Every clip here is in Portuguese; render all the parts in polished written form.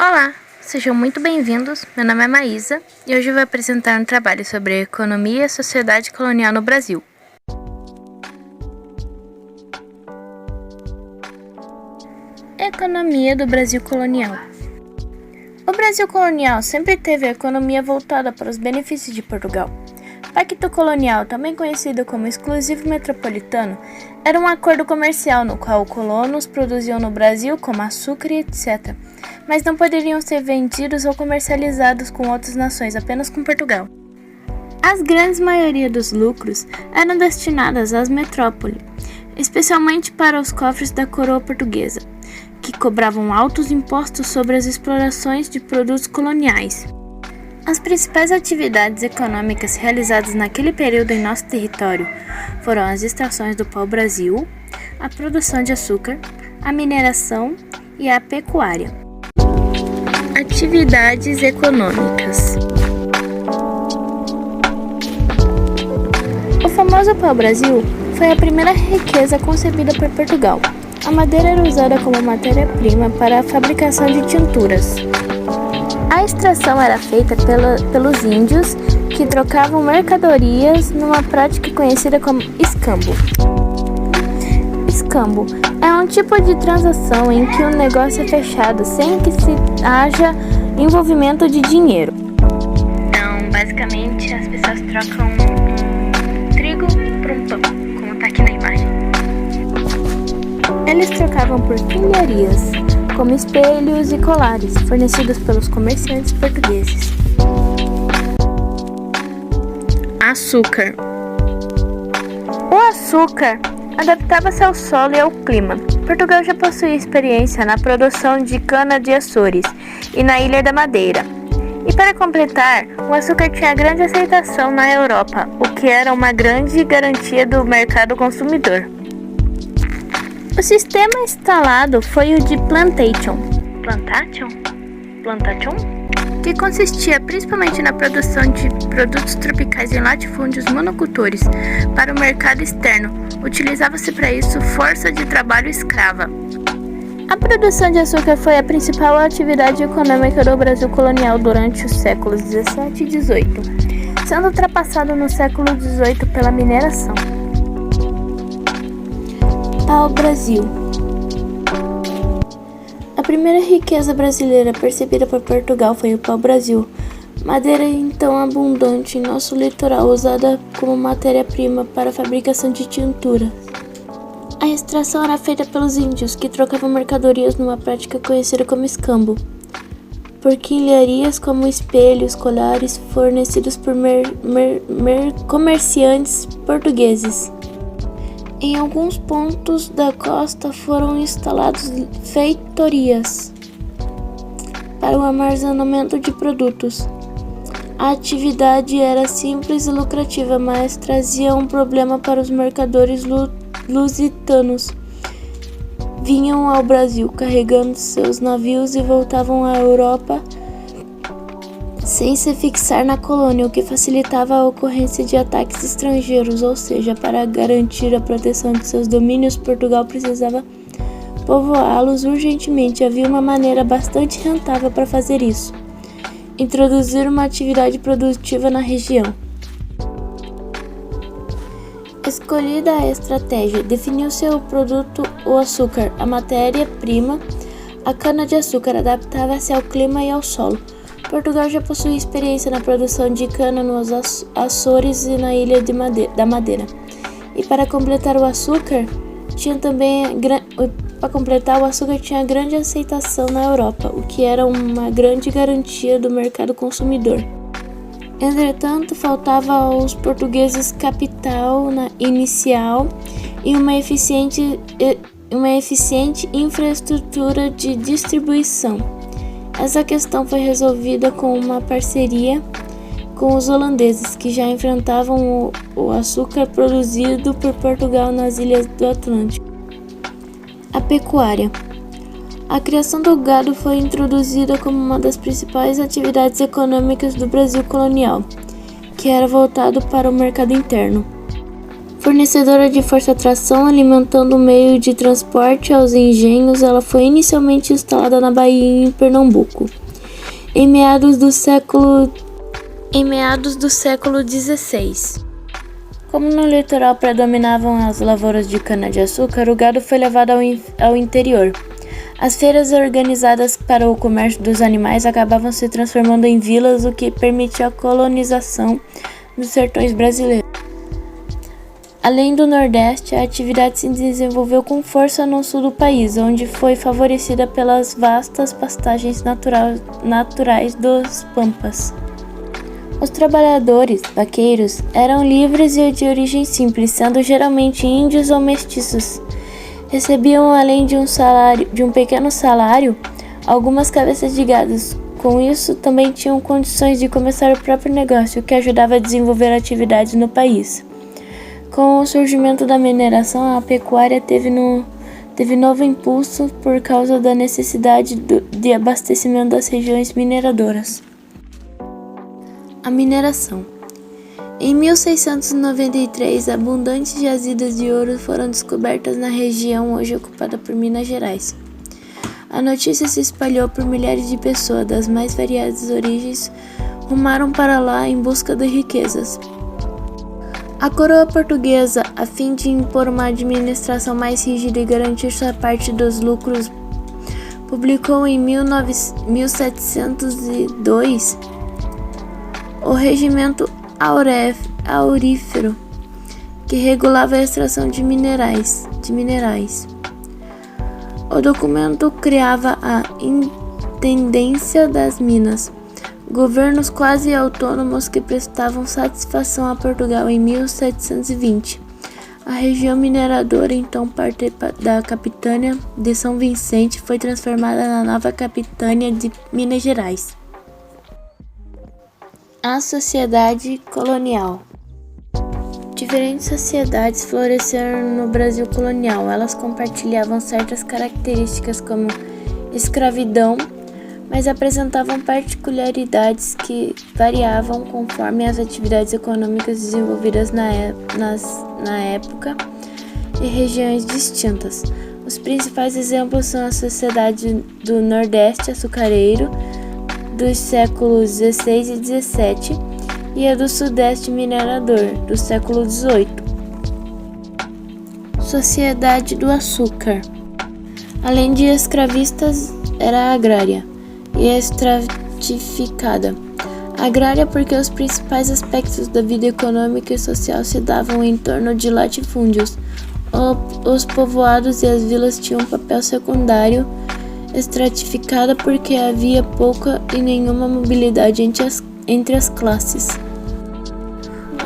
Olá, sejam muito bem-vindos. Meu nome é Maísa e hoje eu vou apresentar um trabalho sobre a economia e a sociedade colonial no Brasil. Economia do Brasil colonial. O Brasil colonial sempre teve a economia voltada para os benefícios de Portugal. O Pacto Colonial, também conhecido como Exclusivo Metropolitano, era um acordo comercial no qual colonos produziam no Brasil como açúcar e etc., mas não poderiam ser vendidos ou comercializados com outras nações, apenas com Portugal. As grandes maioria dos lucros eram destinadas às metrópoles, especialmente para os cofres da coroa portuguesa, que cobravam altos impostos sobre as explorações de produtos coloniais. As principais atividades econômicas realizadas naquele período em nosso território foram as extrações do pau-brasil, a produção de açúcar, a mineração e a pecuária. Atividades econômicas. O famoso pau-brasil foi a primeira riqueza concebida por Portugal. A madeira era usada como matéria-prima para a fabricação de tinturas. A extração era feita pelos índios, que trocavam mercadorias numa prática conhecida como escambo. Escambo é um tipo de transação em que o negócio é fechado sem que se haja envolvimento de dinheiro. Então, basicamente, as pessoas trocam trigo por um pão, como está aqui na imagem. Eles trocavam por quinharias, como espelhos e colares, fornecidos pelos comerciantes portugueses. Açúcar. O açúcar adaptava-se ao solo e ao clima. Portugal já possuía experiência na produção de cana de Açores e na Ilha da Madeira. E para completar, o açúcar tinha grande aceitação na Europa, o que era uma grande garantia do mercado consumidor. O sistema instalado foi o de plantation, que consistia principalmente na produção de produtos tropicais em latifúndios monocultores para o mercado externo. Utilizava-se para isso força de trabalho escrava. A produção de açúcar foi a principal atividade econômica do Brasil colonial durante os séculos XVII e XVIII, sendo ultrapassado no século XVIII pela mineração. Pau-brasil. A primeira riqueza brasileira percebida por Portugal foi o pau-brasil, madeira então abundante em nosso litoral, usada como matéria-prima para a fabricação de tintura. A extração era feita pelos índios, que trocavam mercadorias numa prática conhecida como escambo, por quinharias como espelhos, colares, fornecidos por comerciantes portugueses. Em alguns pontos da costa foram instaladas feitorias para o armazenamento de produtos. A atividade era simples e lucrativa, mas trazia um problema para os mercadores lusitanos. Vinham ao Brasil carregando seus navios e voltavam à Europa sem se fixar na colônia, o que facilitava a ocorrência de ataques estrangeiros, ou seja, para garantir a proteção de seus domínios, Portugal precisava povoá-los urgentemente. Havia uma maneira bastante rentável para fazer isso: introduzir uma atividade produtiva na região. Escolhida a estratégia, definiu seu produto, o açúcar, a matéria-prima. A cana-de-açúcar adaptava-se ao clima e ao solo. Portugal já possuía experiência na produção de cana nos Açores e na Ilha da Madeira. E para completar o açúcar tinha grande aceitação na Europa, o que era uma grande garantia do mercado consumidor. Entretanto, faltava aos portugueses capital inicial e uma eficiente infraestrutura de distribuição. Essa questão foi resolvida com uma parceria com os holandeses, que já enfrentavam o açúcar produzido por Portugal nas ilhas do Atlântico. A pecuária. A criação do gado foi introduzida como uma das principais atividades econômicas do Brasil colonial, que era voltado para o mercado interno. Fornecedora de força-tração alimentando o meio de transporte aos engenhos, ela foi inicialmente instalada na Bahia e em Pernambuco. Em meados do século XVI. Como no litoral predominavam as lavouras de cana-de-açúcar, o gado foi levado ao interior. As feiras organizadas para o comércio dos animais acabavam se transformando em vilas, o que permitiu a colonização dos sertões brasileiros. Além do Nordeste, a atividade se desenvolveu com força no sul do país, onde foi favorecida pelas vastas pastagens naturais dos pampas. Os trabalhadores, vaqueiros, eram livres e de origem simples, sendo geralmente índios ou mestiços. Recebiam, além de um pequeno salário, algumas cabeças de gado. Com isso, também tinham condições de começar o próprio negócio, o que ajudava a desenvolver atividades no país. Com o surgimento da mineração, a pecuária teve novo impulso por causa da necessidade de abastecimento das regiões mineradoras. A mineração. Em 1693, abundantes jazidas de ouro foram descobertas na região hoje ocupada por Minas Gerais. A notícia se espalhou por milhares de pessoas das mais variadas origens, rumaram para lá em busca de riquezas. A coroa portuguesa, a fim de impor uma administração mais rígida e garantir sua parte dos lucros, publicou em 1702 o Regimento Aurífero, que regulava a extração de minerais. O documento criava a Intendência das Minas, governos quase autônomos que prestavam satisfação a Portugal. Em 1720. A região mineradora, então parte da capitânia de São Vicente, foi transformada na nova capitânia de Minas Gerais. A sociedade colonial. Diferentes sociedades floresceram no Brasil colonial. Elas compartilhavam certas características como escravidão, mas apresentavam particularidades que variavam conforme as atividades econômicas desenvolvidas na época e regiões distintas. Os principais exemplos são a sociedade do Nordeste açucareiro, dos séculos XVI e XVII, e a do Sudeste minerador, do século XVIII. Sociedade do açúcar. Além de escravistas, era agrária e estratificada. Agrária porque os principais aspectos da vida econômica e social se davam em torno de latifúndios. Os povoados e as vilas tinham um papel secundário. Estratificada porque havia pouca e nenhuma mobilidade entre as classes.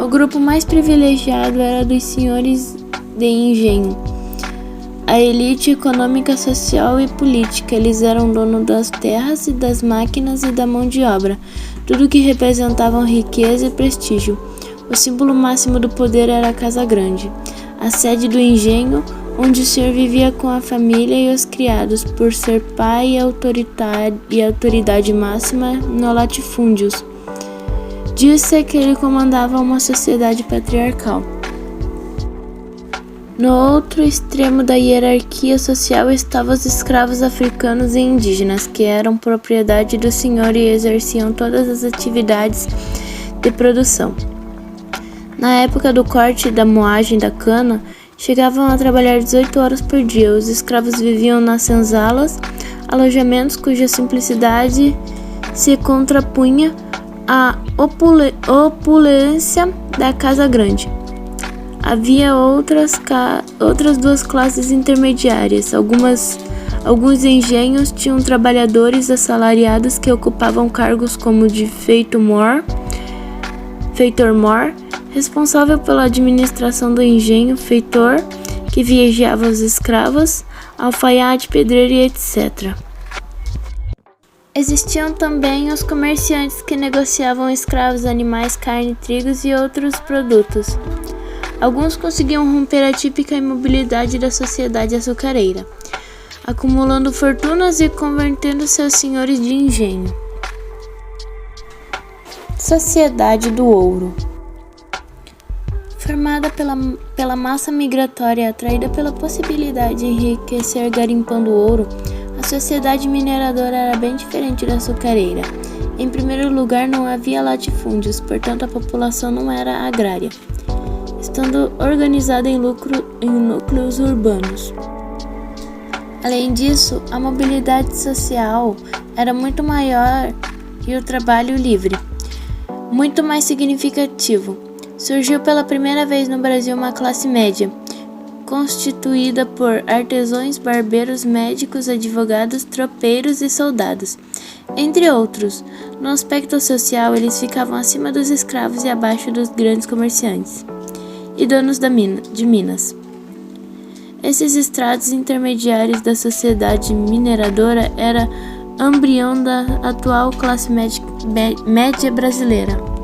O grupo mais privilegiado era dos senhores de engenho, a elite econômica, social e política. Eles eram donos das terras e das máquinas e da mão de obra, tudo que representavam riqueza e prestígio. O símbolo máximo do poder era a Casa Grande, a sede do engenho, onde o senhor vivia com a família e os criados, por ser pai e autoridade máxima no latifúndios. Disse que ele comandava uma sociedade patriarcal. No outro extremo da hierarquia social estavam os escravos africanos e indígenas, que eram propriedade do senhor e exerciam todas as atividades de produção. Na época do corte e da moagem da cana, chegavam a trabalhar 18 horas por dia. Os escravos viviam nas senzalas, alojamentos cuja simplicidade se contrapunha à opulência da Casa Grande. Havia outras duas classes intermediárias. Alguns engenhos tinham trabalhadores assalariados que ocupavam cargos como de feitor-mor, responsável pela administração do engenho, feitor, que vigiava os escravos, alfaiate, pedreiro e etc. Existiam também os comerciantes que negociavam escravos, animais, carne, trigos e outros produtos. Alguns conseguiam romper a típica imobilidade da sociedade açucareira, acumulando fortunas e convertendo seus senhores de engenho. Sociedade do Ouro. Formada pela massa migratória atraída pela possibilidade de enriquecer garimpando ouro, a sociedade mineradora era bem diferente da açucareira. Em primeiro lugar, não havia latifúndios, portanto a população não era agrária, estando organizada em núcleos urbanos. Além disso, a mobilidade social era muito maior e o trabalho livre, muito mais significativo. Surgiu pela primeira vez no Brasil uma classe média, constituída por artesãos, barbeiros, médicos, advogados, tropeiros e soldados, entre outros. No aspecto social, eles ficavam acima dos escravos e abaixo dos grandes comerciantes e donos de minas. Esses estratos intermediários da sociedade mineradora eram embrião da atual classe média brasileira.